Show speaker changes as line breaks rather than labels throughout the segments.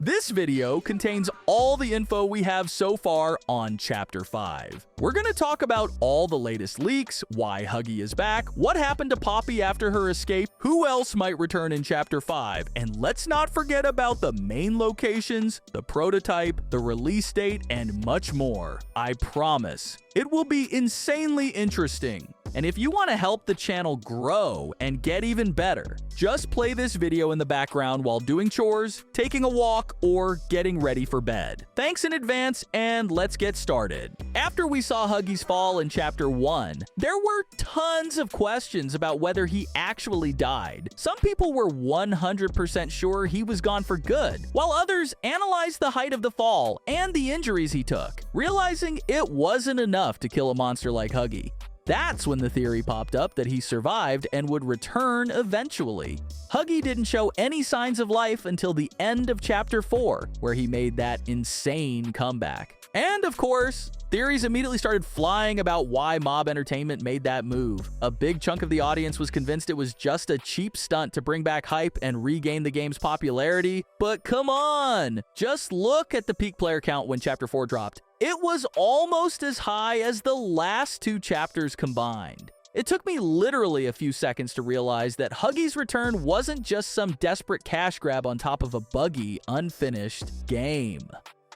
This video contains all the info we have so far on Chapter 5. We're going to talk about all the latest leaks, why Huggy is back, what happened to Poppy after her escape, who else might return in Chapter 5, and let's not forget about the main locations, the prototype, the release date, and much more. I promise, it will be insanely interesting. And if you want to help the channel grow and get even better, just play this video in the background while doing chores, taking a walk, or getting ready for bed. Thanks in advance, and let's get started. After we saw Huggy's fall in Chapter 1, there were tons of questions about whether he actually died. Some people were 100% sure he was gone for good, while others analyzed the height of the fall and the injuries he took, realizing it wasn't enough to kill a monster like Huggy. That's when the theory popped up that he survived and would return eventually. Huggy didn't show any signs of life until the end of Chapter 4, where he made that insane comeback. And of course, theories immediately started flying about why Mob Entertainment made that move. A big chunk of the audience was convinced it was just a cheap stunt to bring back hype and regain the game's popularity. But come on! Just look at the peak player count when Chapter 4 dropped. It was almost as high as the last two chapters combined. It took me literally a few seconds to realize that Huggy's return wasn't just some desperate cash grab on top of a buggy, unfinished game.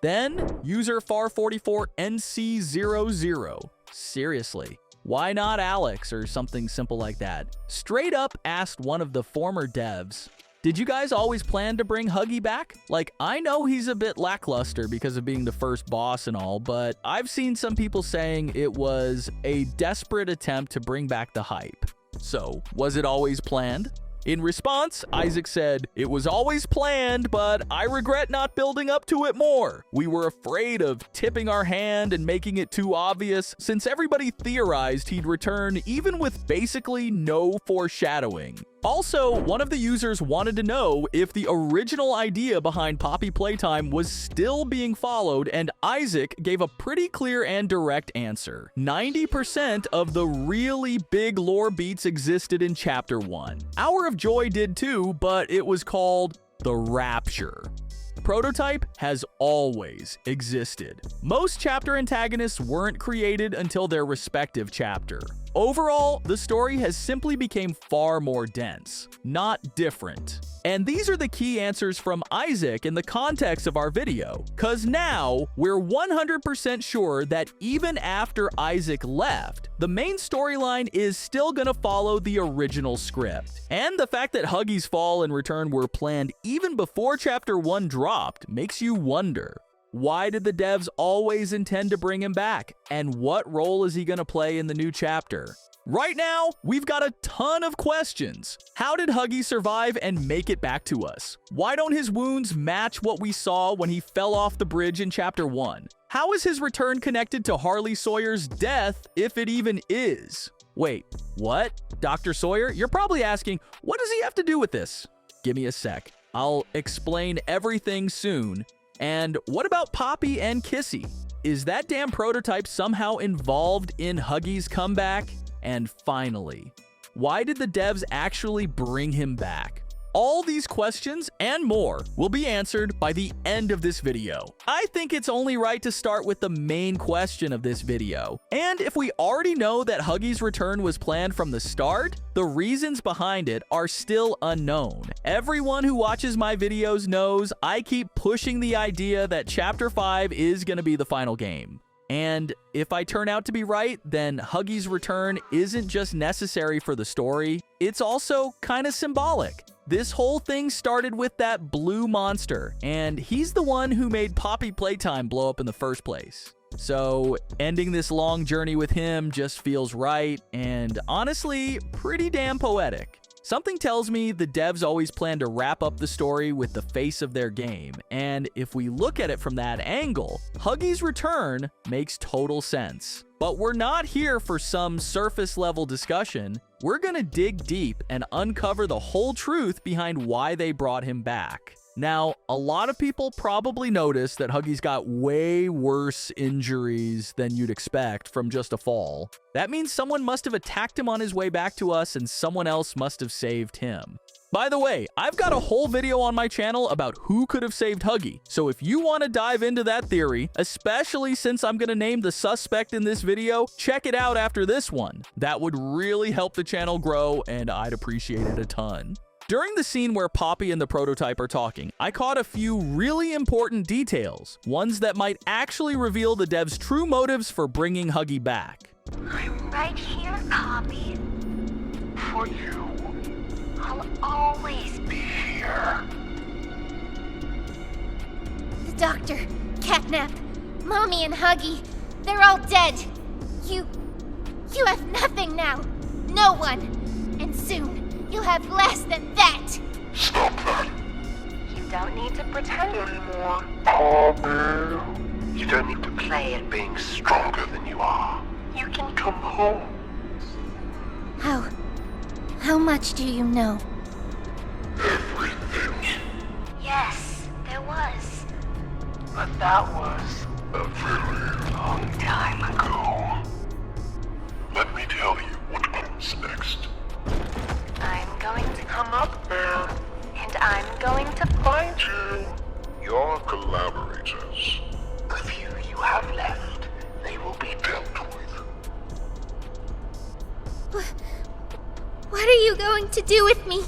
Then, user FAR44NC00. Seriously, why not Alex or something simple like that? Straight up asked one of the former devs, "Did you guys always plan to bring Huggy back? Like, I know he's a bit lackluster because of being the first boss and all, but I've seen some people saying it was a desperate attempt to bring back the hype. So, was it always planned?" In response, Isaac said, "It was always planned, but I regret not building up to it more. We were afraid of tipping our hand and making it too obvious, since everybody theorized he'd return even with basically no foreshadowing." Also, one of the users wanted to know if the original idea behind Poppy Playtime was still being followed, and Isaac gave a pretty clear and direct answer. 90% of the really big lore beats existed in Chapter 1. Hour of Joy did too, but it was called The Rapture. Prototype has always existed. Most chapter antagonists weren't created until their respective chapter. Overall, the story has simply become far more dense, not different. And these are the key answers from Isaac in the context of our video, cause now we're 100% sure that even after Isaac left, the main storyline is still gonna follow the original script. And the fact that Huggy's fall and return were planned even before Chapter 1 dropped makes you wonder, why did the devs always intend to bring him back? And what role is he gonna play in the new chapter? Right now, we've got a ton of questions. How did Huggy survive and make it back to us? Why don't his wounds match what we saw when he fell off the bridge in Chapter 1? How is his return connected to Harley Sawyer's death, if it even is? Wait, what? Dr. Sawyer? You're probably asking, what does he have to do with this? Give me a sec. I'll explain everything soon. And what about Poppy and Kissy? Is that damn prototype somehow involved in Huggy's comeback? And finally, why did the devs actually bring him back? All these questions and more will be answered by the end of this video. I think it's only right to start with the main question of this video. And if we already know that Huggy's return was planned from the start, the reasons behind it are still unknown. Everyone who watches my videos knows I keep pushing the idea that Chapter 5 is going to be the final game. And if I turn out to be right, then Huggy's return isn't just necessary for the story, it's also kind of symbolic. This whole thing started with that blue monster, and he's the one who made Poppy Playtime blow up in the first place. So ending this long journey with him just feels right, and honestly, pretty damn poetic. Something tells me the devs always plan to wrap up the story with the face of their game, and if we look at it from that angle, Huggy's return makes total sense. But we're not here for some surface level discussion. We're gonna dig deep and uncover the whole truth behind why they brought him back. Now, a lot of people probably noticed that Huggy's got way worse injuries than you'd expect from just a fall. That means someone must have attacked him on his way back to us and someone else must have saved him. By the way, I've got a whole video on my channel about who could have saved Huggy, so if you want to dive into that theory, especially since I'm going to name the suspect in this video, check it out after this one. That would really help the channel grow, and I'd appreciate it a ton. During the scene where Poppy and the prototype are talking, I caught a few really important details, ones that might actually reveal the devs' true motives for bringing Huggy back.
I'm right here, Poppy. For you. I'll always be here.
The doctor, Catnap, Mommy and Huggy, they're all dead. You have nothing now. No one. And soon, you'll have less than that.
Stop that. You don't need to pretend anymore. Poppy. You don't need to play at being stronger than you are. You can come home.
How much do you know?
Everything. Yes, there was. But that was a very long time ago. Let me tell you what comes next. I'm going to come up there, and I'm going to find you. Your collaborators. The few you have left, they will be dealt with.
What are you going to do with me?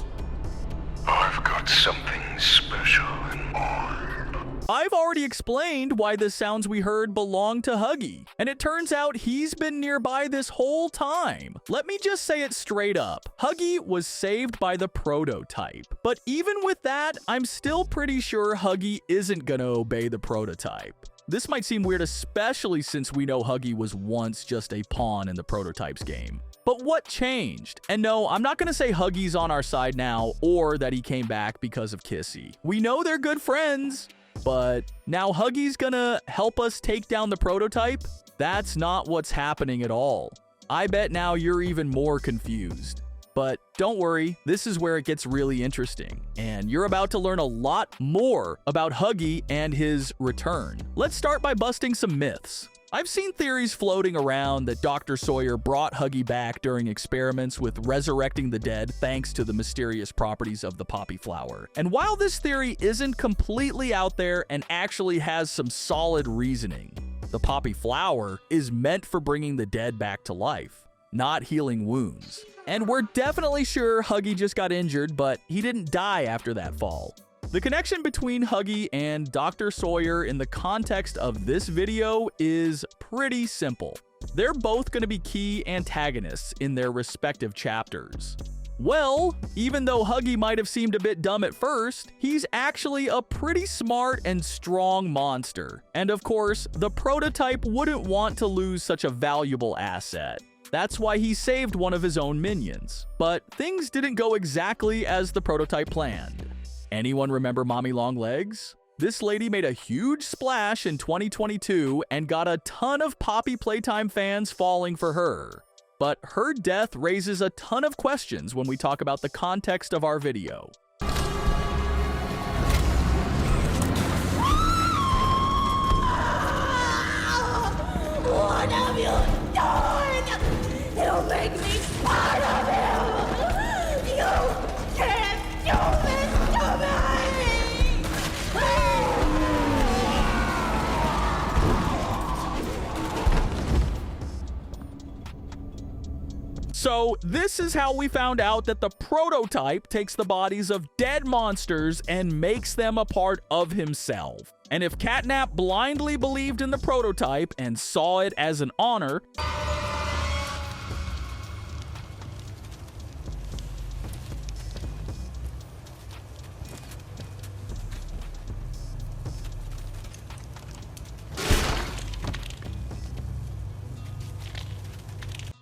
I've got something special in mind.
I've already explained why the sounds we heard belong to Huggy, and it turns out he's been nearby this whole time. Let me just say it straight up. Huggy was saved by the prototype, but even with that, I'm still pretty sure Huggy isn't gonna obey the prototype. This might seem weird, especially since we know Huggy was once just a pawn in the prototype's game. But what changed? And no, I'm not going to say Huggy's on our side now or that he came back because of Kissy. We know they're good friends, but now Huggy's going to help us take down the prototype? That's not what's happening at all. I bet now you're even more confused. But don't worry, this is where it gets really interesting, and you're about to learn a lot more about Huggy and his return. Let's start by busting some myths. I've seen theories floating around that Dr. Sawyer brought Huggy back during experiments with resurrecting the dead thanks to the mysterious properties of the poppy flower. And while this theory isn't completely out there and actually has some solid reasoning, the poppy flower is meant for bringing the dead back to life, not healing wounds. And we're definitely sure Huggy just got injured, but he didn't die after that fall. The connection between Huggy and Dr. Sawyer in the context of this video is pretty simple. They're both going to be key antagonists in their respective chapters. Well, even though Huggy might have seemed a bit dumb at first, he's actually a pretty smart and strong monster. And of course, the prototype wouldn't want to lose such a valuable asset. That's why he saved one of his own minions. But things didn't go exactly as the prototype planned. Anyone remember Mommy Longlegs? This lady made a huge splash in 2022 and got a ton of Poppy Playtime fans falling for her. But her death raises a ton of questions when we talk about the context of our video.
What have you done? You make me part of you! You can't do this to me!
So this is how we found out that the prototype takes the bodies of dead monsters and makes them a part of himself. And if Catnap blindly believed in the prototype and saw it as an honor,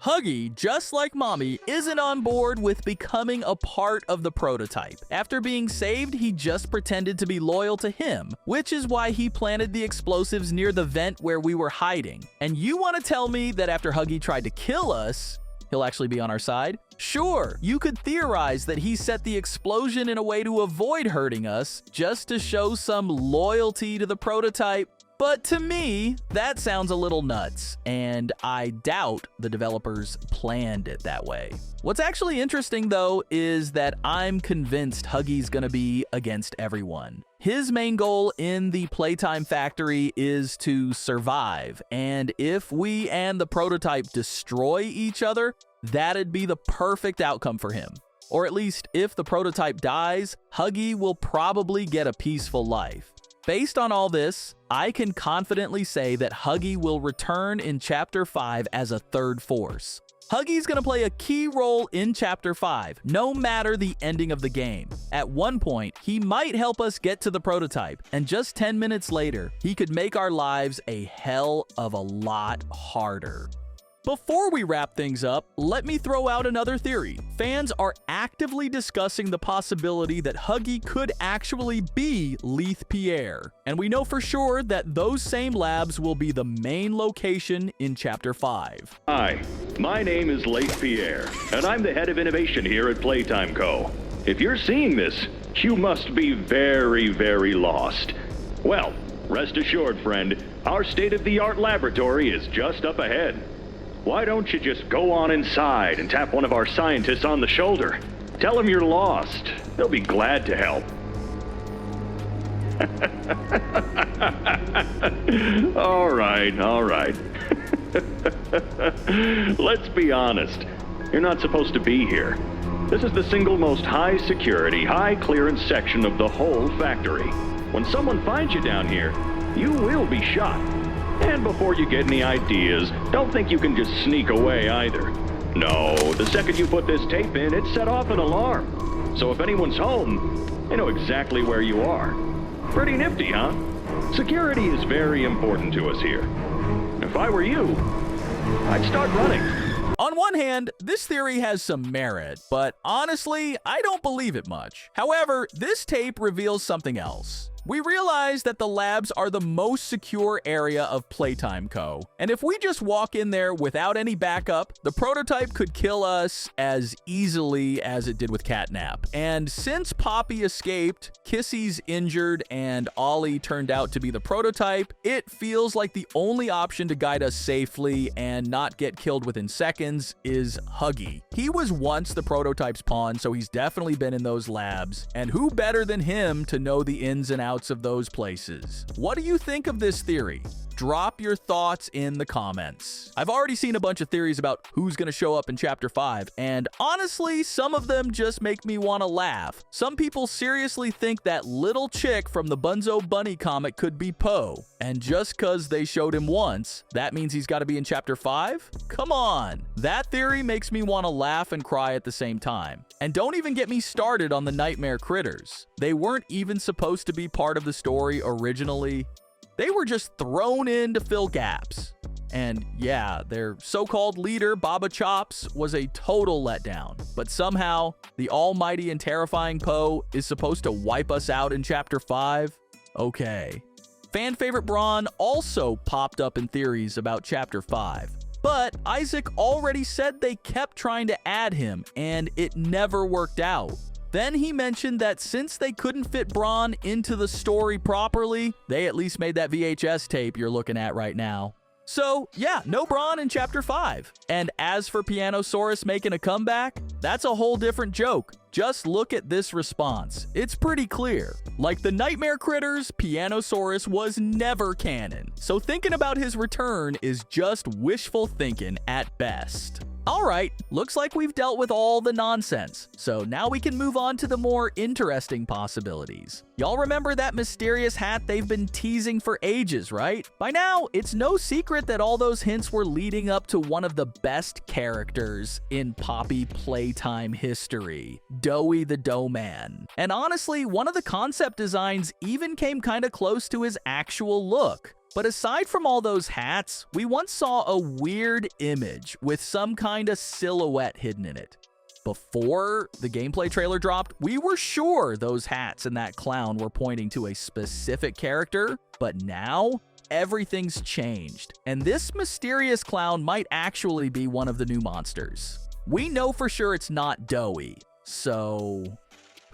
Huggy, just like Mommy, isn't on board with becoming a part of the prototype. After being saved, he just pretended to be loyal to him, which is why he planted the explosives near the vent where we were hiding. And you want to tell me that after Huggy tried to kill us, he'll actually be on our side? Sure, you could theorize that he set the explosion in a way to avoid hurting us, just to show some loyalty to the prototype. But to me, that sounds a little nuts, and I doubt the developers planned it that way. What's actually interesting, though, is that I'm convinced Huggy's gonna be against everyone. His main goal in the Playtime factory is to survive, and if we and the prototype destroy each other, that'd be the perfect outcome for him. Or at least, if the prototype dies, Huggy will probably get a peaceful life. Based on all this, I can confidently say that Huggy will return in Chapter 5 as a third force. Huggy's gonna play a key role in Chapter 5, no matter the ending of the game. At one point, he might help us get to the prototype, and just 10 minutes later, he could make our lives a hell of a lot harder. Before we wrap things up, let me throw out another theory. Fans are actively discussing the possibility that Huggy could actually be Leith Pierre, and we know for sure that those same labs will be the main location in Chapter 5.
Hi, my name is Leith Pierre, and I'm the head of innovation here at Playtime Co. If you're seeing this, you must be very, very lost. Well, rest assured, friend, our state-of-the-art laboratory is just up ahead. Why don't you just go on inside and tap one of our scientists on the shoulder? Tell them you're lost. They'll be glad to help. All right. Let's be honest. You're not supposed to be here. This is the single most high security, high clearance section of the whole factory. When someone finds you down here, you will be shot. And before you get any ideas, don't think you can just sneak away either. No, the second you put this tape in, it set off an alarm. So if anyone's home, they know exactly where you are. Pretty nifty, huh? Security is very important to us here. If I were you, I'd start running.
On one hand, this theory has some merit, but honestly, I don't believe it much. However, this tape reveals something else. We realize that the labs are the most secure area of Playtime Co. And if we just walk in there without any backup, the prototype could kill us as easily as it did with Catnap. And since Poppy escaped, Kissy's injured, and Ollie turned out to be the prototype, it feels like the only option to guide us safely and not get killed within seconds is Huggy. He was once the prototype's pawn, so he's definitely been in those labs. And who better than him to know the ins and outs of those places? What do you think of this theory? Drop your thoughts in the comments. I've already seen a bunch of theories about who's going to show up in Chapter 5, and honestly, some of them just make me want to laugh. Some people seriously think that little chick from the Bunzo Bunny comic could be Poe, and just cause they showed him once, that means he's got to be in Chapter 5? Come on! That theory makes me want to laugh and cry at the same time. And don't even get me started on the Nightmare Critters. They weren't even supposed to be part of the story originally. They were just thrown in to fill gaps. And yeah, their so-called leader, Baba Chops, was a total letdown. But somehow, the almighty and terrifying Poe is supposed to wipe us out in Chapter 5? Okay. Fan favorite Braun also popped up in theories about Chapter 5. But Isaac already said they kept trying to add him, and it never worked out. Then he mentioned that since they couldn't fit Braun into the story properly, they at least made that VHS tape you're looking at right now. So yeah, no Braun in Chapter 5. And as for Pianosaurus making a comeback, that's a whole different joke. Just look at this response. It's pretty clear. Like the Nightmare Critters, Pianosaurus was never canon. So thinking about his return is just wishful thinking at best. Alright, looks like we've dealt with all the nonsense, so now we can move on to the more interesting possibilities. Y'all remember that mysterious hat they've been teasing for ages, right? By now, it's no secret that all those hints were leading up to one of the best characters in Poppy Playtime history, Doughy the Dough Man. And honestly, one of the concept designs even came kinda close to his actual look. But aside from all those hats, we once saw a weird image with some kind of silhouette hidden in it. Before the gameplay trailer dropped, we were sure those hats and that clown were pointing to a specific character, but now everything's changed, and this mysterious clown might actually be one of the new monsters. We know for sure it's not Doughy, so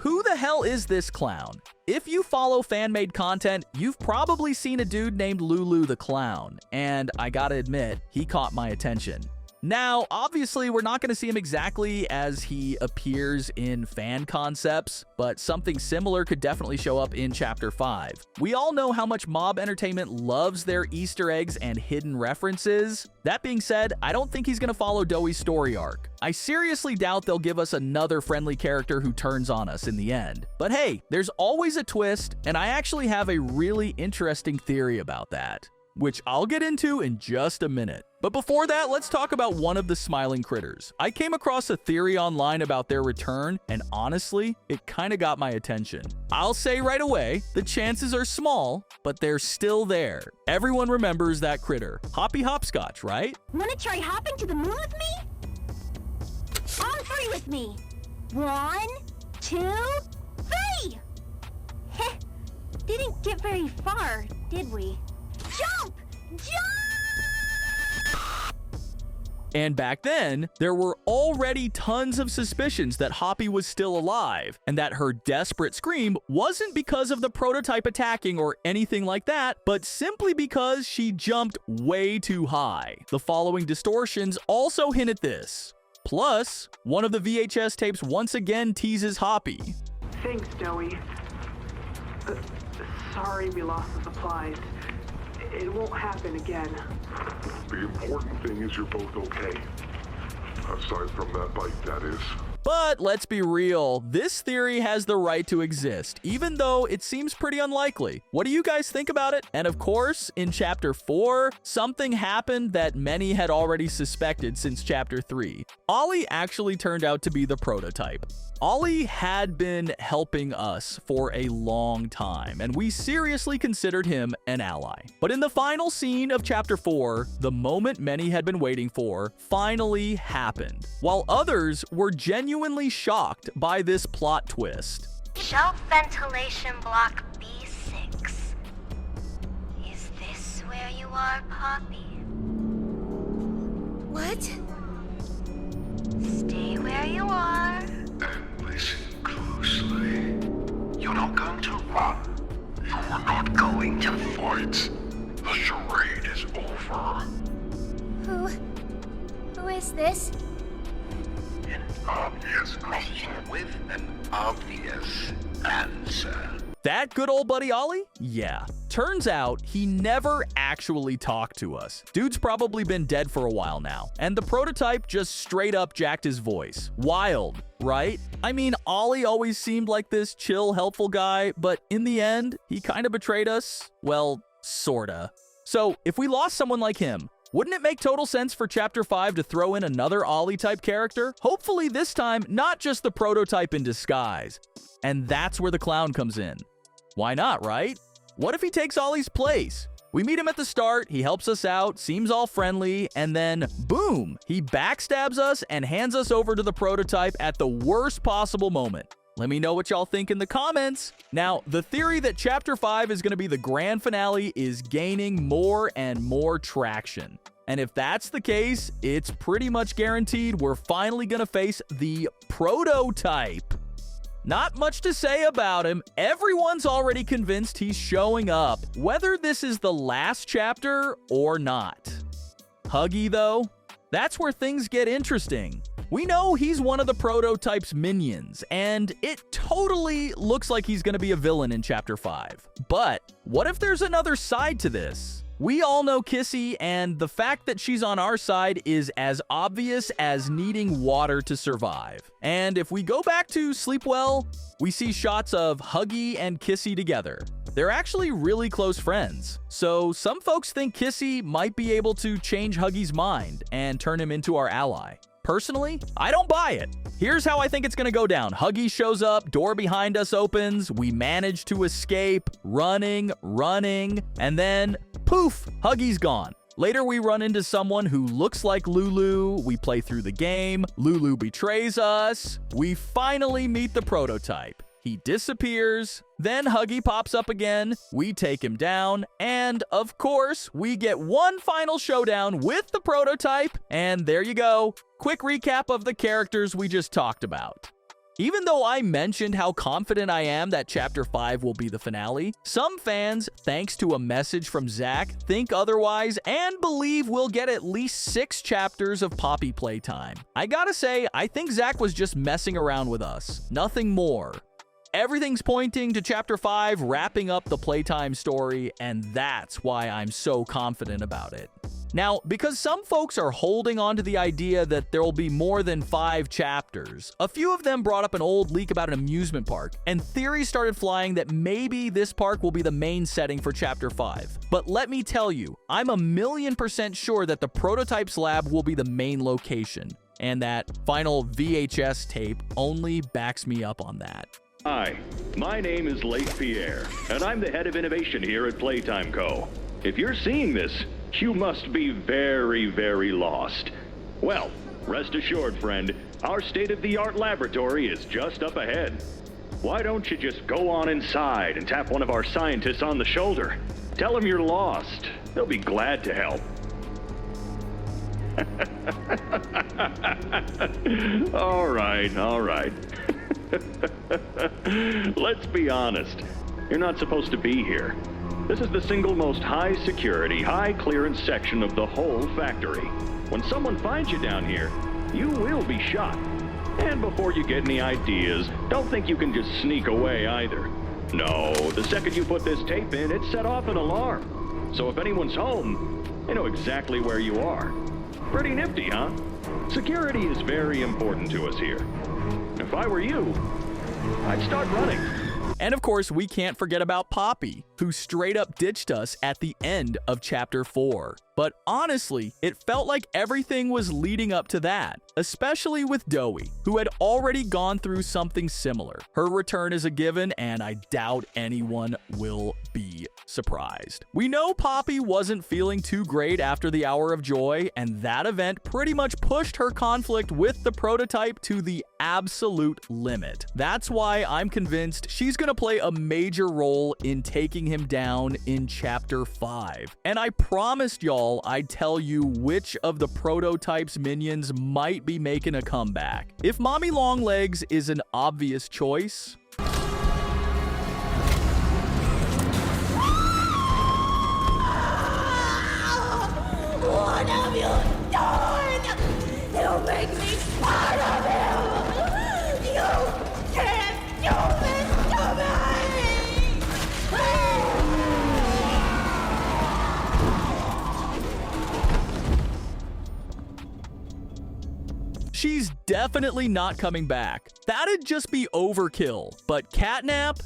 Who the hell is this clown? If you follow fan-made content, you've probably seen a dude named Lulu the Clown, and I gotta admit, he caught my attention. Now, obviously, we're not going to see him exactly as he appears in fan concepts, but something similar could definitely show up in Chapter 5. We all know how much Mob Entertainment loves their Easter eggs and hidden references. That being said, I don't think he's going to follow Doughy's story arc. I seriously doubt they'll give us another friendly character who turns on us in the end. But hey, there's always a twist, and I actually have a really interesting theory about that, which I'll get into in just a minute. But before that, let's talk about one of the smiling critters. I came across a theory online about their return, and honestly, it kinda got my attention. I'll say right away, the chances are small, but they're still there. Everyone remembers that critter, Hoppy Hopscotch, right?
Wanna try hopping to the moon with me? On 3 with me. 1, 2, 3! Heh, didn't get very far, did we? Jump! Jump!
And back then, there were already tons of suspicions that Hoppy was still alive, and that her desperate scream wasn't because of the prototype attacking or anything like that, but simply because she jumped way too high. The following distortions also hint at this. Plus, one of the VHS tapes once again teases Hoppy.
Thanks, Doughy. Sorry we lost the supplies. It won't happen again.
The important thing is you're both okay. Aside from that bite, that is.
But let's be real, this theory has the right to exist, even though it seems pretty unlikely. What do you guys think about it? And of course, in Chapter 4, something happened that many had already suspected since Chapter 3. Ollie actually turned out to be the prototype. Ollie had been helping us for a long time, and we seriously considered him an ally. But in the final scene of Chapter 4, the moment many had been waiting for finally happened, while others were genuinely shocked by this plot twist.
Shelf ventilation block B6. Is this where you are, Poppy? What? Stay where you are.
And listen closely. You're not going to run. You're not going to fight. The charade is over.
Who is this?
An obvious question with an obvious answer.
That good old buddy Ollie? Yeah. Turns out he never actually talked to us. Dude's probably been dead for a while now, and the prototype just straight up jacked his voice. Wild, right? I mean, Ollie always seemed like this chill, helpful guy, but in the end, he kind of betrayed us. Well, sorta. So, if we lost someone like him, wouldn't it make total sense for Chapter 5 to throw in another Ollie-type character? Hopefully this time, not just the prototype in disguise. And that's where the clown comes in. Why not, right? What if he takes Ollie's place? We meet him at the start, he helps us out, seems all friendly, and then, boom, he backstabs us and hands us over to the prototype at the worst possible moment. Let me know what y'all think in the comments. Now, the theory that Chapter 5 is going to be the grand finale is gaining more and more traction. And if that's the case, it's pretty much guaranteed we're finally going to face the prototype. Not much to say about him. Everyone's already convinced he's showing up, whether this is the last chapter or not. Huggy, though, that's where things get interesting. We know he's one of the prototype's minions, and it totally looks like he's going to be a villain in Chapter 5. But what if there's another side to this? We all know Kissy, and the fact that she's on our side is as obvious as needing water to survive. And if we go back to Sleep Well, we see shots of Huggy and Kissy together. They're actually really close friends. So some folks think Kissy might be able to change Huggy's mind and turn him into our ally. Personally, I don't buy it. Here's how I think it's gonna go down. Huggy shows up, door behind us opens, we manage to escape, running, and then poof, Huggy's gone. Later we run into someone who looks like Lulu, we play through the game, Lulu betrays us, we finally meet the prototype. He disappears, then Huggy pops up again, we take him down, and of course, we get one final showdown with the prototype, and there you go. Quick recap of the characters we just talked about. Even though I mentioned how confident I am that Chapter 5 will be the finale, some fans, thanks to a message from Zach, think otherwise and believe we'll get at least 6 chapters of Poppy playtime. I gotta say, I think Zach was just messing around with us, nothing more. Everything's pointing to Chapter 5 wrapping up the playtime story, and that's why I'm so confident about it. Now, because some folks are holding on to the idea that there will be more than 5 chapters, a few of them brought up an old leak about an amusement park, and theories started flying that maybe this park will be the main setting for Chapter 5. But let me tell you, I'm 1,000,000% sure that the Prototypes Lab will be the main location, and that final VHS tape only backs me up on that.
Hi, my name is Leif Pierre, and I'm the head of innovation here at Playtime Co. If you're seeing this, you must be very, very lost. Well, rest assured, friend, our state-of-the-art laboratory is just up ahead. Why don't you just go on inside and tap one of our scientists on the shoulder? Tell them you're lost. They'll be glad to help. All right. Let's be honest. You're not supposed to be here. This is the single most high-security, high-clearance section of the whole factory. When someone finds you down here, you will be shot. And before you get any ideas, don't think you can just sneak away either. No, the second you put this tape in, it set off an alarm. So if anyone's home, they know exactly where you are. Pretty nifty, huh? Security is very important to us here. If I were you, I'd start running.
And of course, we can't forget about Poppy, who straight up ditched us at the end of Chapter 4. But honestly, it felt like everything was leading up to that, especially with Doey, who had already gone through something similar. Her return is a given, and I doubt anyone will be surprised. We know Poppy wasn't feeling too great after the Hour of Joy, and that event pretty much pushed her conflict with the prototype to the absolute limit. That's why I'm convinced she's gonna play a major role in taking him down in Chapter 5. And I promised y'all I'd tell you which of the prototype's minions might be making a comeback. If Mommy Longlegs is an obvious choice,
What have you done? You make me part of you! You can't do this to me!
she's definitely not coming back. That'd just be overkill. But Catnap?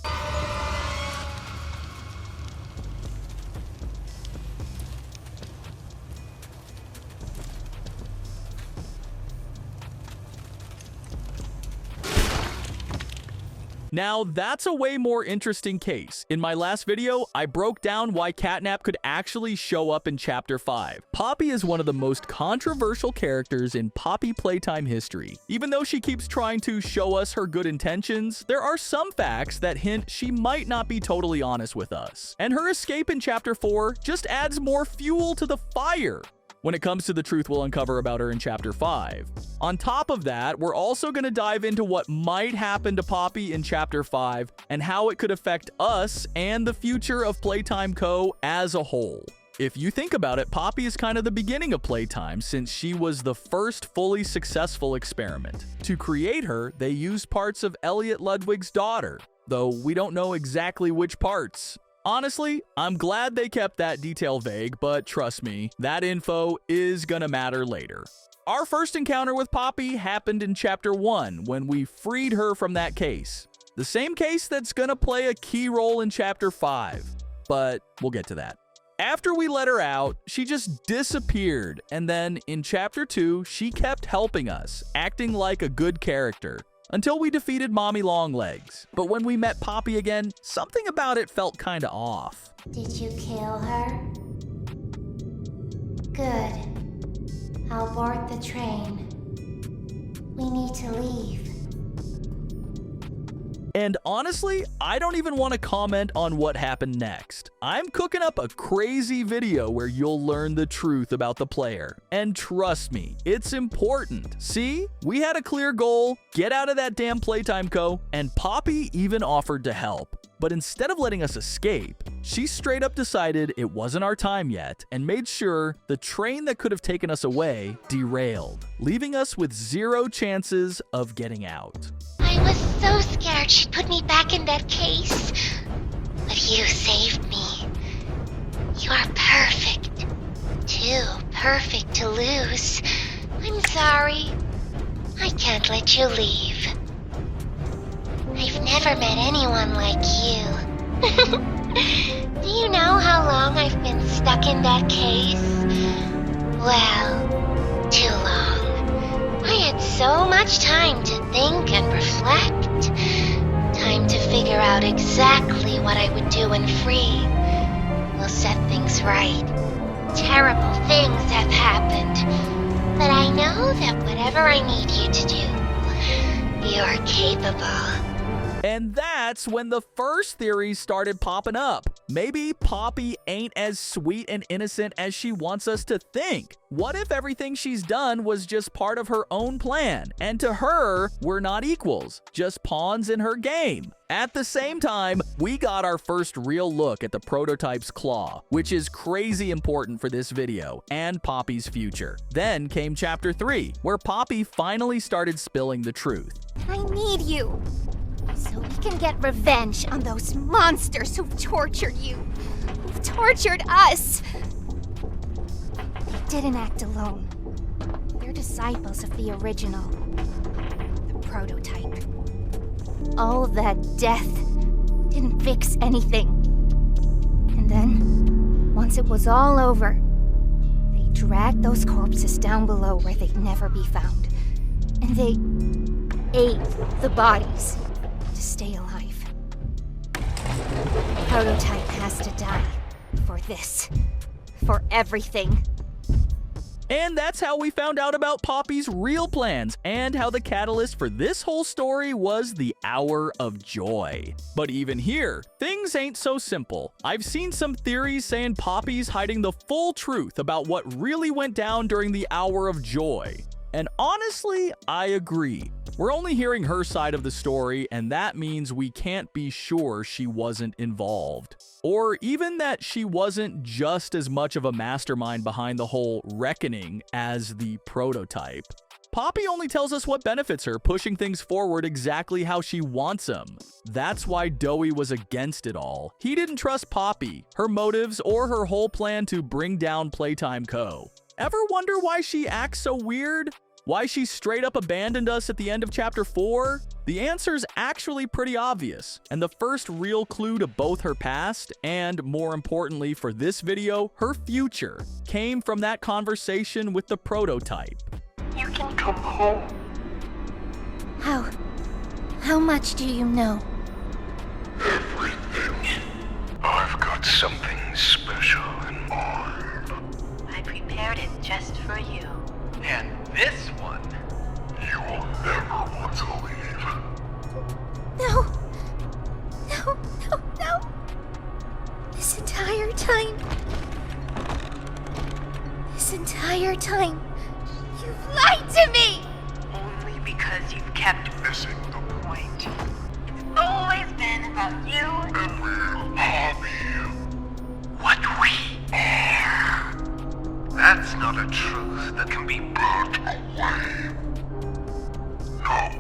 Now, that's a way more interesting case. In my last video, I broke down why Catnap could actually show up in Chapter 5. Poppy is one of the most controversial characters in Poppy Playtime history. Even though she keeps trying to show us her good intentions, there are some facts that hint she might not be totally honest with us. And her escape in Chapter 4 just adds more fuel to the fire when it comes to the truth we'll uncover about her in Chapter 5. On top of that, we're also going to dive into what might happen to Poppy in Chapter 5 and how it could affect us and the future of Playtime Co. as a whole. If you think about it, Poppy is kind of the beginning of Playtime since she was the first fully successful experiment. To create her, they used parts of Elliot Ludwig's daughter, though we don't know exactly which parts. Honestly, I'm glad they kept that detail vague, but trust me, that info is gonna matter later. Our first encounter with Poppy happened in Chapter 1 when we freed her from that case. The same case that's gonna play a key role in Chapter 5, but we'll get to that. After we let her out, she just disappeared, and then in Chapter 2, she kept helping us, acting like a good character, until we defeated Mommy Longlegs. But when we met Poppy again, something about it felt kinda off.
Did you kill her? Good. I'll board the train. We need to leave.
And honestly, I don't even want to comment on what happened next. I'm cooking up a crazy video where you'll learn the truth about the player. And trust me, it's important. See, we had a clear goal, get out of that damn Playtime Co., and Poppy even offered to help. But instead of letting us escape, she straight up decided it wasn't our time yet and made sure the train that could have taken us away derailed, leaving us with 0 chances of getting out.
I was so scared she'd put me back in that case. But you saved me. You're perfect. Too perfect to lose. I'm sorry. I can't let you leave. I've never met anyone like you. Do you know how long I've been stuck in that case? Well, too long. I had so much time to think and reflect. Time to figure out exactly what I would do when free. We'll set things right. Terrible things have happened. But I know that whatever I need you to do, you're capable.
And that's when the first theory started popping up. Maybe Poppy ain't as sweet and innocent as she wants us to think. What if everything she's done was just part of her own plan, and to her, we're not equals, just pawns in her game? At the same time, we got our first real look at the prototype's claw, which is crazy important for this video and Poppy's future. Then came Chapter 3, where Poppy finally started spilling the truth.
I need you. So we can get revenge on those monsters who've tortured you. Who've tortured us. They didn't act alone. They're disciples of the original. The prototype. All that death didn't fix anything. And then, once it was all over, they dragged those corpses down below where they'd never be found. And they ate the bodies to stay alive. The prototype has to die for this. For everything.
And that's how we found out about Poppy's real plans and how the catalyst for this whole story was the Hour of Joy. But even here, things ain't so simple. I've seen some theories saying Poppy's hiding the full truth about what really went down during the Hour of Joy. And honestly, I agree. We're only hearing her side of the story, and that means we can't be sure she wasn't involved. Or even that she wasn't just as much of a mastermind behind the whole reckoning as the prototype. Poppy only tells us what benefits her, pushing things forward exactly how she wants them. That's why Doey was against it all. He didn't trust Poppy, her motives, or her whole plan to bring down Playtime Co. Ever wonder why she acts so weird? Why she straight up abandoned us at the end of Chapter 4? The answer's actually pretty obvious, and the first real clue to both her past, and more importantly for this video, her future, came from that conversation with the prototype.
You can come home.
How much do you know?
Everything. I've got something special in mind.
I prepared it just for you.
And this one,
You will never want to leave.
No. No, no, no. This entire time, you've lied to me!
Only because you've kept
Missing the
point. It's always been about you.
and we'll have you.
what we are. That's not a truth that can be
Burnt away. No,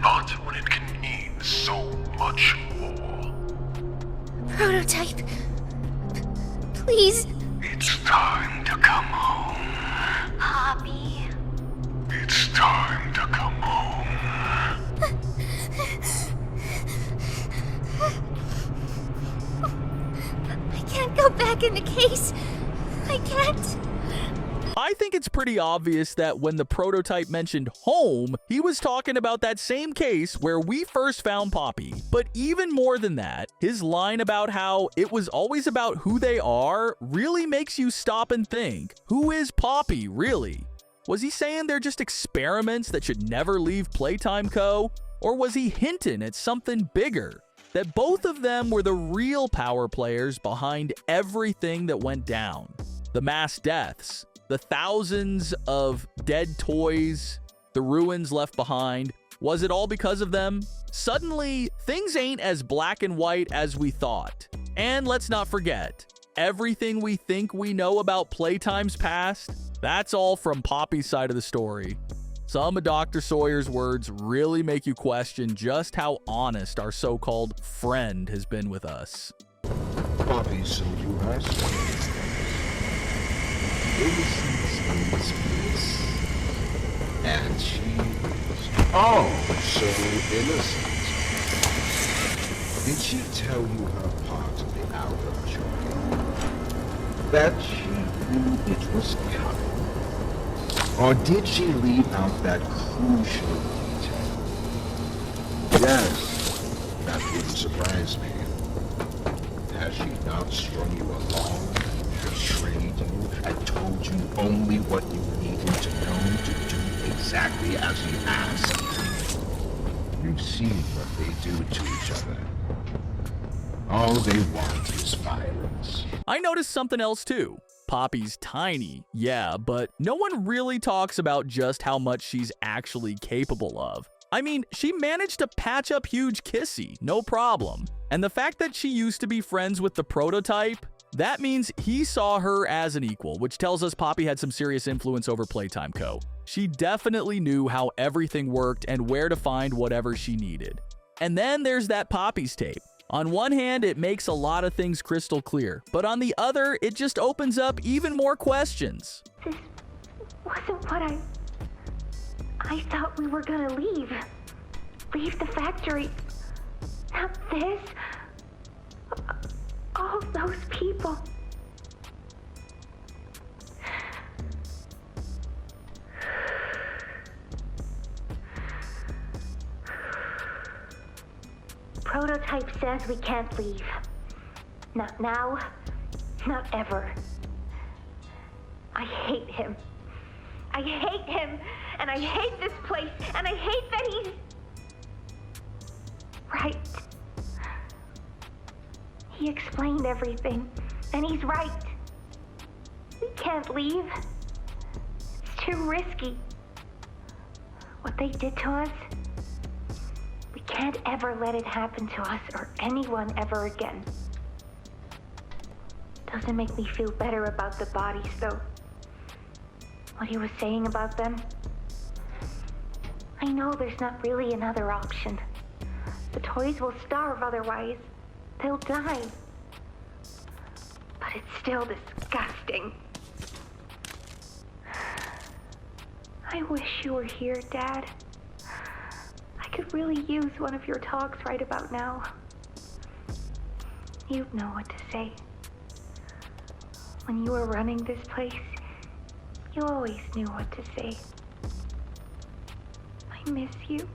not when it can mean so much more.
Prototype. Please.
It's time to come home.
Hoppy.
It's time to come home.
I can't go back in the case. I can't.
I think it's pretty obvious that when the prototype mentioned home, he was talking about that same case where we first found Poppy. But even more than that, his line about how it was always about who they are really makes you stop and think, who is Poppy really? Was he saying they're just experiments that should never leave Playtime Co? Or was he hinting at something bigger? That both of them were the real power players behind everything that went down. The mass deaths, the thousands of dead toys, the ruins left behind. Was it all because of them? Suddenly, things ain't as black and white as we thought. And let's not forget, everything we think we know about Playtime's past, that's all from Poppy's side of the story. Some of Dr. Sawyer's words really make you question just how honest our so-called friend has been with us.
Poppy, so you ask? Innocence is bliss. And she is so innocent. Did she tell you her part of the hour of joy? That she knew it was coming? Or did she leave out that crucial detail? Yes, that wouldn't surprise me. Has she not strung you along, betrayed you, and told you only what you needed to know to do exactly as you asked? You've seen what they do to each other. All they want is violence.
I noticed something else too. Poppy's tiny, yeah, but no one really talks about just how much she's actually capable of. I mean, she managed to patch up huge Kissy, no problem. And the fact that she used to be friends with the prototype, that means he saw her as an equal, which tells us Poppy had some serious influence over Playtime Co. She definitely knew how everything worked and where to find whatever she needed. And then there's that Poppy's tape. On one hand, it makes a lot of things crystal clear, but on the other, it just opens up even more questions.
This wasn't what I thought we were gonna leave. Leave the factory. Not this. All those people. Prototype says we can't leave. Not now, not ever. I hate him. I hate him, and I hate this place, and I hate that he's right. He explained everything, and he's right. We can't leave. It's too risky. What they did to us, we can't ever let it happen to us or anyone ever again. Doesn't make me feel better about the bodies, though. What he was saying about them. I know there's not really another option. The toys will starve otherwise. They'll die. But it's still disgusting. I wish you were here, Dad. I could really use one of your talks right about now. You'd know what to say. When you were running this place, you always knew what to say. I miss you.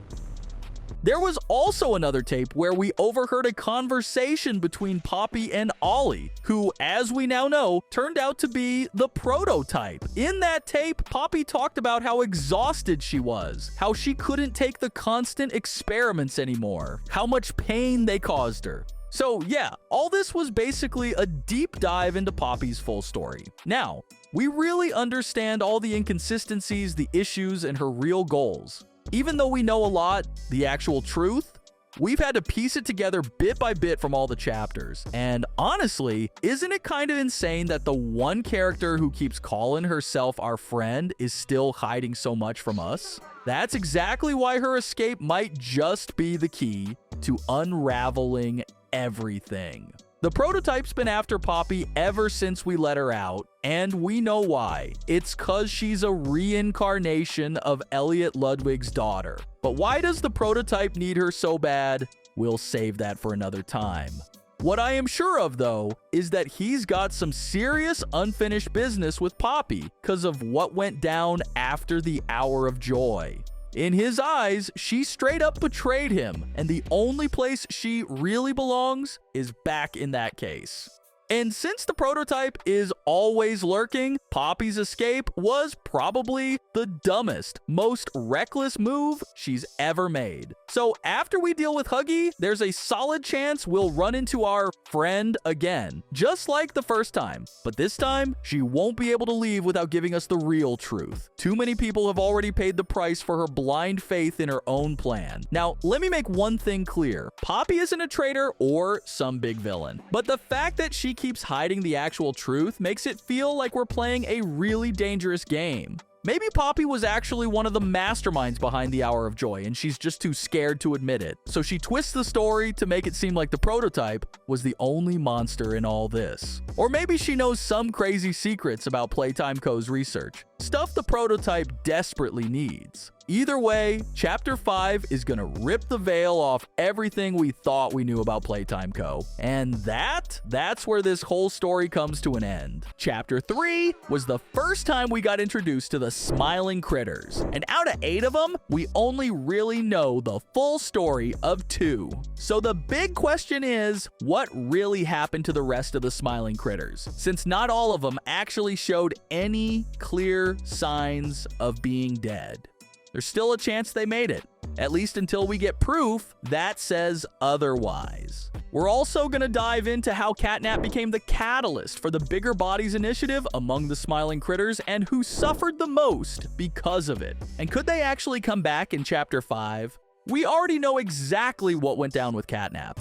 There was also another tape where we overheard a conversation between Poppy and Ollie, who, as we now know, turned out to be the prototype. In that tape, Poppy talked about how exhausted she was, how she couldn't take the constant experiments anymore, how much pain they caused her. So yeah, all this was basically a deep dive into Poppy's full story. Now, we really understand all the inconsistencies, the issues, and her real goals. Even though we know a lot, the actual truth, we've had to piece it together bit by bit from all the chapters. And honestly, isn't it kind of insane that the one character who keeps calling herself our friend is still hiding so much from us? That's exactly why her escape might just be the key to unraveling everything. The prototype's been after Poppy ever since we let her out, and we know why. It's cause she's a reincarnation of Elliot Ludwig's daughter. But why does the prototype need her so bad? We'll save that for another time. What I am sure of, though, is that he's got some serious unfinished business with Poppy because of what went down after the Hour of Joy. In his eyes, she straight up betrayed him, and the only place she really belongs is back in that case. And since the prototype is always lurking, Poppy's escape was probably the dumbest, most reckless move she's ever made. So after we deal with Huggy, there's a solid chance we'll run into our friend again, just like the first time. But this time, she won't be able to leave without giving us the real truth. Too many people have already paid the price for her blind faith in her own plan. Now, let me make one thing clear. Poppy isn't a traitor or some big villain, but the fact that she keeps hiding the actual truth makes it feel like we're playing a really dangerous game. Maybe Poppy was actually one of the masterminds behind the Hour of Joy, and she's just too scared to admit it. So she twists the story to make it seem like the prototype was the only monster in all this. Or maybe she knows some crazy secrets about Playtime Co.'s research, stuff the prototype desperately needs. Either way, Chapter 5 is gonna rip the veil off everything we thought we knew about Playtime Co. And that's where this whole story comes to an end. Chapter 3 was the first time we got introduced to the smiling critters. And out of 8 of them, we only really know the full story of 2. So the big question is, what really happened to the rest of the smiling critters? Since not all of them actually showed any clear signs of being dead. There's still a chance they made it, at least until we get proof that says otherwise. We're also going to dive into how Catnap became the catalyst for the Bigger Bodies initiative among the smiling critters and who suffered the most because of it. And could they actually come back in Chapter 5? We already know exactly what went down with Catnap.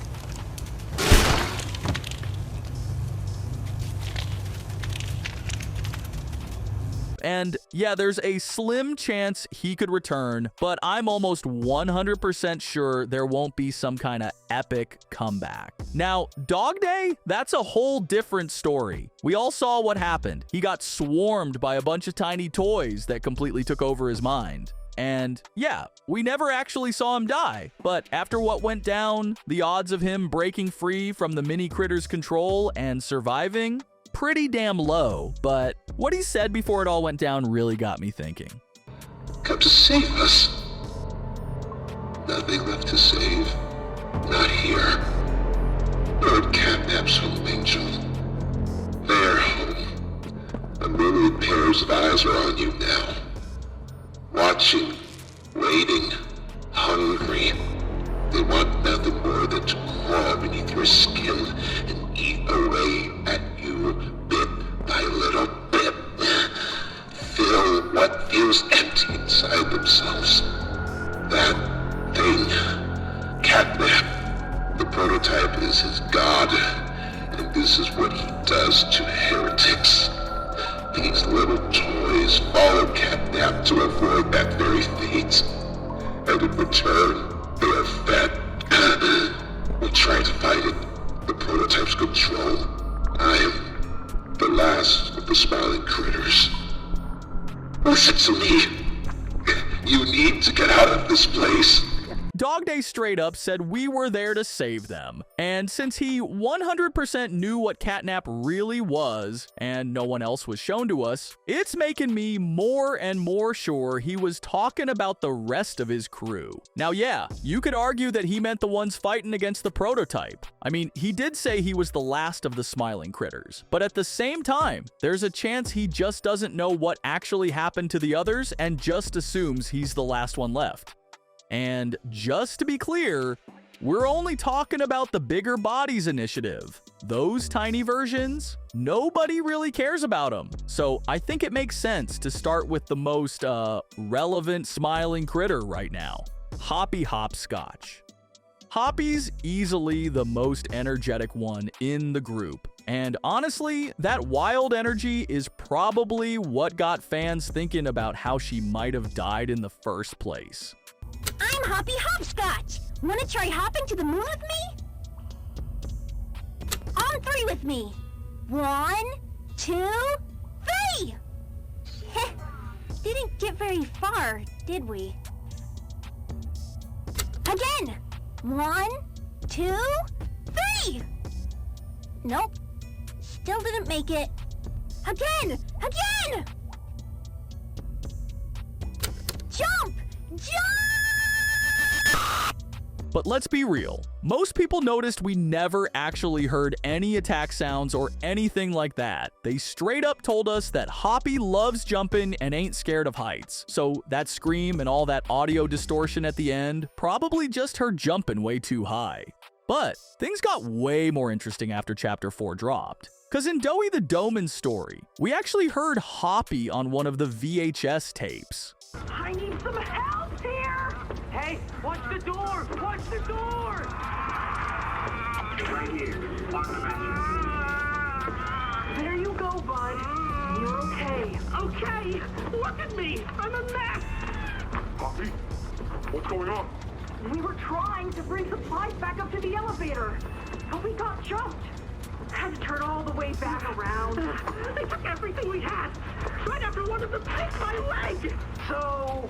And yeah, there's a slim chance he could return, but I'm almost 100% sure there won't be some kind of epic comeback. Now, DogDay, that's a whole different story. We all saw what happened. He got swarmed by a bunch of tiny toys that completely took over his mind. And yeah, we never actually saw him die, but after what went down, the odds of him breaking free from the mini critter's control and surviving, pretty damn low. But what he said before it all went down really got me thinking.
Come to save us. Nothing left to save. Not here. Lord Catnap's home, Angel. Their home. A million pairs of eyes are on you now. Watching, waiting, hungry. They want nothing more than to crawl beneath your skin and eat away at you bit by little bit. Fill what feels empty inside themselves. That thing, Catnap, the prototype is his god, and this is what he does to heretics. These little toys follow Catnap to avoid that very fate, and in return, they are fed. We try to fight it, the prototype's control. I am the last of the smiling critters. Listen to me. You need to get out of this place.
DogDay straight up said we were there to save them. And since he 100% knew what Catnap really was, and no one else was shown to us, it's making me more and more sure he was talking about the rest of his crew. Now yeah, you could argue that he meant the ones fighting against the prototype. I mean, he did say he was the last of the smiling critters. But at the same time, there's a chance he just doesn't know what actually happened to the others and just assumes he's the last one left. And just to be clear, we're only talking about the Bigger Bodies initiative. Those tiny versions, nobody really cares about them. So I think it makes sense to start with the most relevant smiling critter right now, Hoppy Hopscotch. Hoppy's easily the most energetic one in the group. And honestly, that wild energy is probably what got fans thinking about how she might have died in the first place.
I'm Hoppy Hopscotch! Wanna try hopping to the moon with me? On 3 with me! 1, 2, 3! Heh, didn't get very far, did we? Again! 1, 2, 3! Nope, still didn't make it. Again! Again! Jump! Jump!
But let's be real. Most people noticed we never actually heard any attack sounds or anything like that. They straight up told us that Hoppy loves jumping and ain't scared of heights. So that scream and all that audio distortion at the end, probably just her jumping way too high. But things got way more interesting after Chapter 4 dropped. Cause in Doughy the Doman's story, we actually heard Hoppy on one of the VHS tapes.
I need some help here! Hey, watch the door! Watch the door!
Right here. On the mattress.
There you go, bud. You're okay. Okay! Look at me! I'm a mess!
Hoppy? What's going on?
We were trying to bring supplies back up to the elevator, but we got jumped. Had to turn all the way back around. They took everything we had, right after one of them picked my leg! So,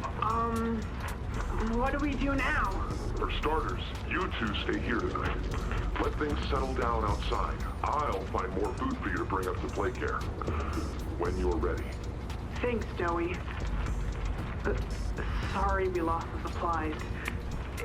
what do we do now?
For starters, you two stay here tonight. Let things settle down outside. I'll find more food for you to bring up to play care. When you're ready.
Thanks, Doughy. Sorry we lost the supplies.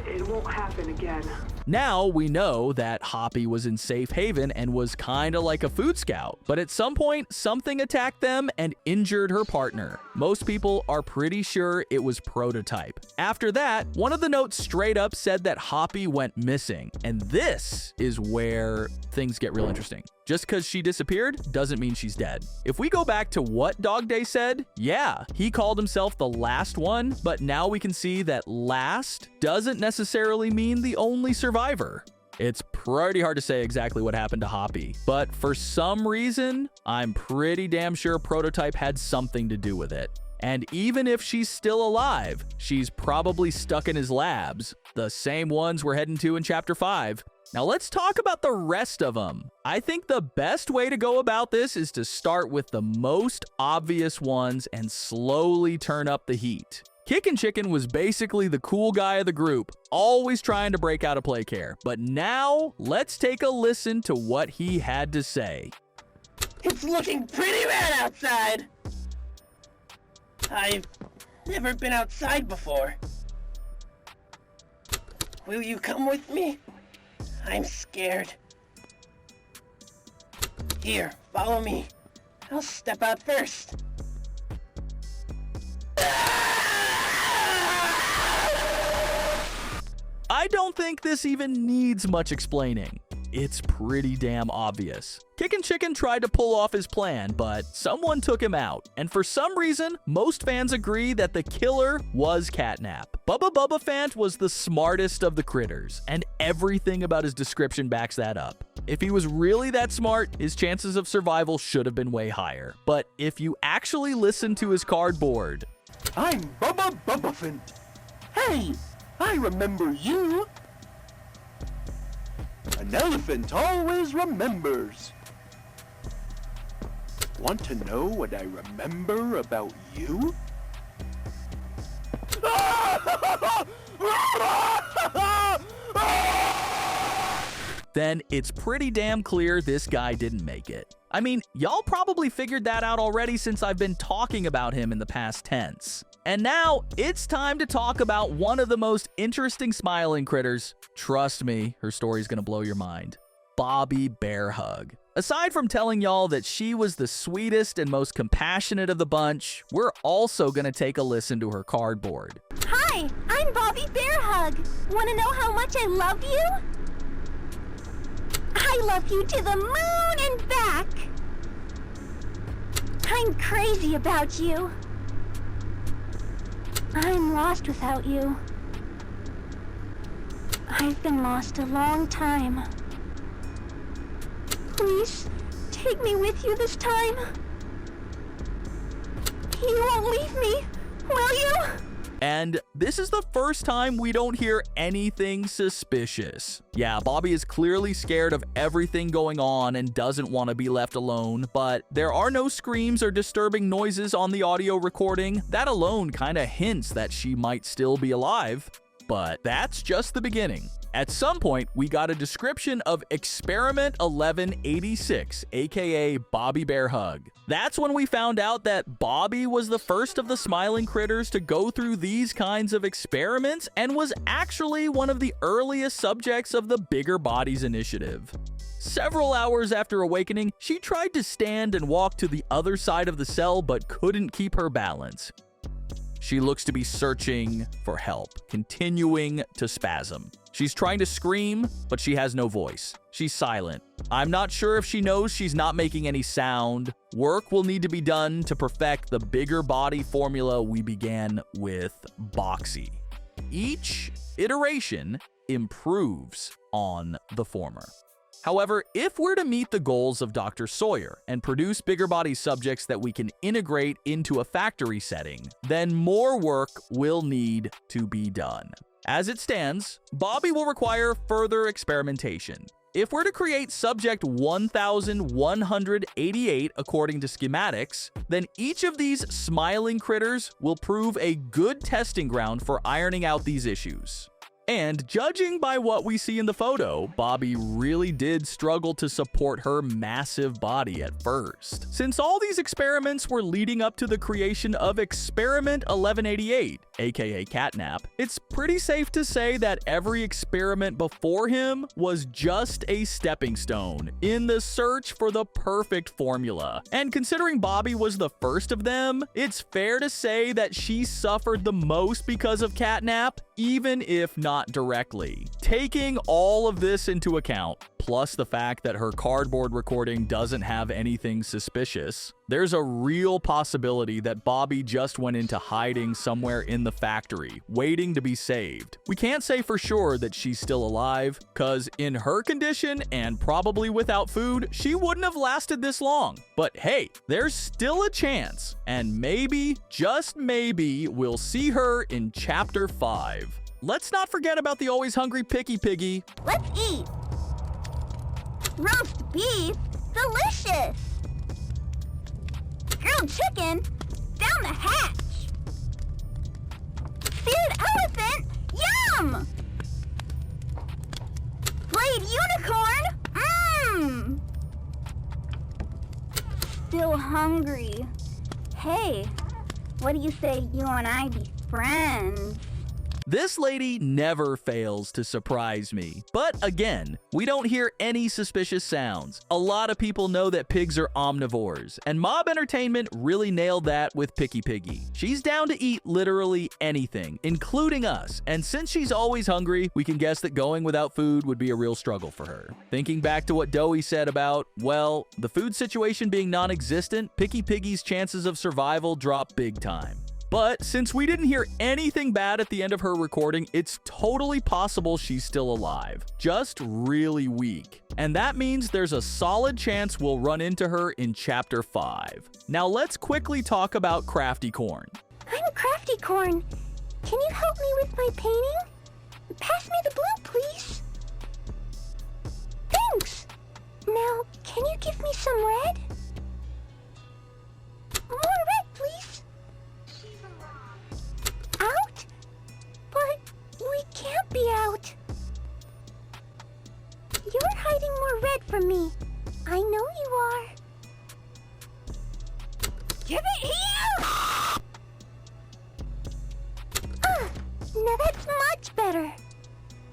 It won't happen again.
Now we know that Hoppy was in safe haven and was kinda like a food scout, but at some point, something attacked them and injured her partner. Most people are pretty sure it was Prototype. After that, one of the notes straight up said that Hoppy went missing, and this is where things get real interesting. Just because she disappeared doesn't mean she's dead. If we go back to what DogDay said, yeah, he called himself the last one, but now we can see that last doesn't necessarily mean the only survivor. It's pretty hard to say exactly what happened to Hoppy, but for some reason, I'm pretty damn sure Prototype had something to do with it. And even if she's still alive, she's probably stuck in his labs, the same ones we're heading to in Chapter 5. Now let's talk about the rest of them. I think the best way to go about this is to start with the most obvious ones and slowly turn up the heat. Kickin' Chicken was basically the cool guy of the group, always trying to break out of play care. But now, let's take a listen to what he had to say.
It's looking pretty bad outside. I've never been outside before. Will you come with me? I'm scared. Here, follow me. I'll step out first.
I don't think this even needs much explaining. It's pretty damn obvious. Kickin' Chicken tried to pull off his plan, but someone took him out. And for some reason, most fans agree that the killer was Catnap. Bubba Bubba Fant was the smartest of the critters, and everything about his description backs that up. If he was really that smart, his chances of survival should have been way higher. But if you actually listen to his cardboard...
I'm Bubba Bubba Fant. Hey, I remember you. An elephant always remembers. Want to know what I remember about you?
Then it's pretty damn clear this guy didn't make it. I mean, y'all probably figured that out already since I've been talking about him in the past tense. And now, it's time to talk about one of the most interesting smiling critters. Trust me, her story's gonna blow your mind. Bobby Bear Hug. Aside from telling y'all that she was the sweetest and most compassionate of the bunch, we're also gonna take a listen to her cardboard.
Hi, I'm Bobby Bear Hug. Wanna know how much I love you? I love you to the moon and back. I'm crazy about you. I'm lost without you. I've been lost a long time. Please, take me with you this time. You won't leave me, will you?
And this is the first time we don't hear anything suspicious. Yeah, Bobby is clearly scared of everything going on and doesn't want to be left alone, but there are no screams or disturbing noises on the audio recording. That alone kind of hints that she might still be alive. But that's just the beginning. At some point, we got a description of Experiment 1186, aka Bobby Bear Hug. That's when we found out that Bobby was the first of the smiling critters to go through these kinds of experiments and was actually one of the earliest subjects of the Bigger Bodies initiative. Several hours after awakening, she tried to stand and walk to the other side of the cell but couldn't keep her balance. She looks to be searching for help, continuing to spasm. She's trying to scream, but she has no voice. She's silent. I'm not sure if she knows she's not making any sound. Work will need to be done to perfect the bigger body formula we began with Boxy. Each iteration improves on the former. However, if we're to meet the goals of Dr. Sawyer and produce bigger body subjects that we can integrate into a factory setting, then more work will need to be done. As it stands, Bobby will require further experimentation. If we're to create subject 1188 according to schematics, then each of these smiling critters will prove a good testing ground for ironing out these issues. And judging by what we see in the photo, Bobby really did struggle to support her massive body at first. Since all these experiments were leading up to the creation of Experiment 1188, aka Catnap, it's pretty safe to say that every experiment before him was just a stepping stone in the search for the perfect formula. And considering Bobby was the first of them, it's fair to say that she suffered the most because of Catnap, even if not directly. Taking all of this into account, plus the fact that her cardboard recording doesn't have anything suspicious, there's a real possibility that Bobby just went into hiding somewhere in the factory, waiting to be saved. We can't say for sure that she's still alive, cause in her condition and probably without food, she wouldn't have lasted this long. But hey, there's still a chance, and maybe, just maybe, we'll see her in Chapter 5. Let's not forget about the always hungry Picky Piggy.
Let's eat. Roast beef, delicious. Grilled chicken, down the hatch. Seared elephant, yum. Played unicorn, mmm. Still hungry. Hey, what do you say you and I be friends?
This lady never fails to surprise me. But again, we don't hear any suspicious sounds. A lot of people know that pigs are omnivores, and Mob Entertainment really nailed that with Picky Piggy. She's down to eat literally anything, including us, and since she's always hungry, we can guess that going without food would be a real struggle for her. Thinking back to what Doey said about, well, the food situation being non-existent, Picky Piggy's chances of survival drop big time. But since we didn't hear anything bad at the end of her recording, it's totally possible she's still alive, just really weak. And that means there's a solid chance we'll run into her in Chapter 5. Now let's quickly talk about Crafty Corn.
I'm Crafty Corn. Can you help me with my painting? Pass me the blue, please. Thanks. Now, can you give me some red? More red, please. Out? But we can't be out. You're hiding more red from me. I know you are. Give it here! Now that's much better.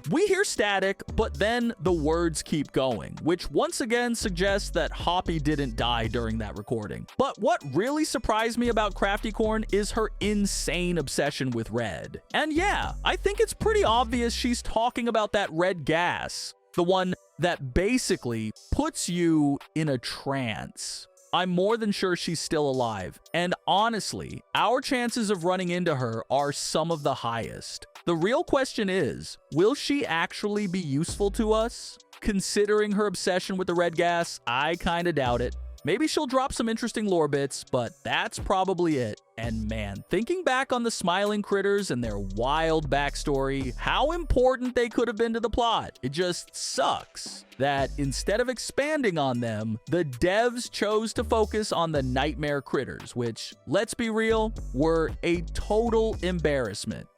We hear static, but then the words keep going, which once again suggests that Hoppy didn't die during that recording. But what really surprised me about Crafty Corn is her insane obsession with red. And yeah, I think it's pretty obvious she's talking about that red gas, the one that basically puts you in a trance. I'm more than sure she's still alive, and honestly, our chances of running into her are some of the highest. The real question is, will she actually be useful to us? Considering her obsession with the red gas, I kinda doubt it. Maybe she'll drop some interesting lore bits, but that's probably it. And man, thinking back on the smiling critters and their wild backstory, how important they could have been to the plot. It just sucks that instead of expanding on them, the devs chose to focus on the nightmare critters, which, let's be real, were a total embarrassment.